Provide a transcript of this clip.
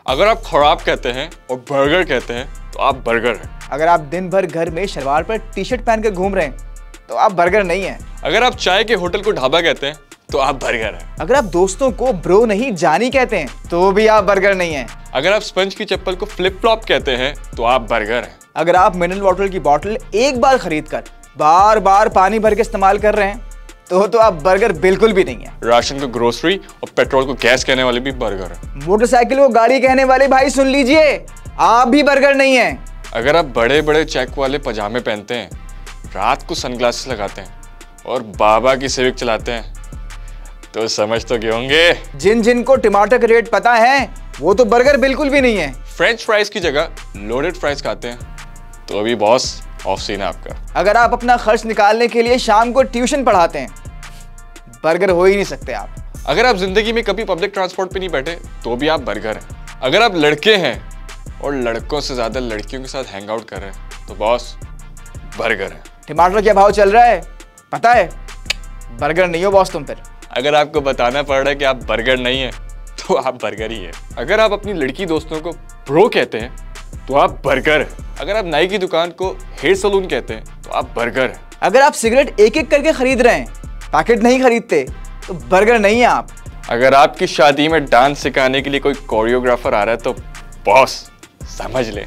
अगर आप खराब कहते हैं और बर्गर कहते हैं तो आप बर्गर हैं। अगर आप दिन भर घर में शलवार पर टी शर्ट पहनकर घूम रहे हैं तो आप बर्गर नहीं हैं। अगर आप चाय के होटल को ढाबा कहते हैं तो आप बर्गर हैं। अगर आप दोस्तों को ब्रो नहीं जानी कहते हैं तो भी आप बर्गर नहीं हैं। अगर आप स्पंज की चप्पल को फ्लिप फ्लॉप कहते हैं तो आप बर्गर हैं। अगर आप मिनरल वाटर की बोतल एक बार खरीद कर बार बार पानी भर के इस्तेमाल कर रहे हैं तो आप बर्गर बिल्कुल भी नहीं है। राशन को ग्रोसरी और पेट्रोल को गैस कहने वाले भी बर्गर हैं। मोटरसाइकिल को गाड़ी कहने वाले भाई सुन लीजिए, आप भी बर्गर नहीं हैं। अगर आप बड़े बड़े चेक वाले पजामे पहनते हैं, रात को सनग्लासेस लगाते हैं और बाबा की सिविक चलाते हैं तो समझ तो गए होंगे। जिन जिन को टमाटर का रेट पता है वो तो बर्गर बिल्कुल भी नहीं है। फ्रेंच फ्राइज की जगह लोडेड फ्राइज खाते हैं तो अभी बॉस ऑफ सीन है आपका। अगर आप अपना खर्च निकालने के लिए शाम को ट्यूशन पढ़ाते हैं, बर्गर हो ही नहीं सकते आप। अगर आप जिंदगी में कभी पब्लिक ट्रांसपोर्ट पे नहीं बैठे तो भी आप बर्गर हैं। अगर आप लड़के हैं और लड़कों से ज्यादा लड़कियों के साथ हैंग आउट कर रहे हैं तो बॉस बर्गर है। टमाटर क्या भाव चल रहा है पता है? बर्गर नहीं हो बॉस तुम फिर। अगर आपको बताना पड़ रहा है कि आप बर्गर नहीं है तो आप बर्गर ही है। अगर आप अपनी लड़की दोस्तों को ब्रो कहते हैं तो आप बर्गर है। अगर आप नाई की दुकान को हेयर सलून कहते हैं तो आप बर्गर है। अगर आप सिगरेट एक एक करके खरीद रहे हैं, पैकेट नहीं खरीदते तो बर्गर नहीं है आप। अगर आपकी शादी में डांस सिखाने के लिए कोई कोरियोग्राफर आ रहा है तो बॉस समझ ले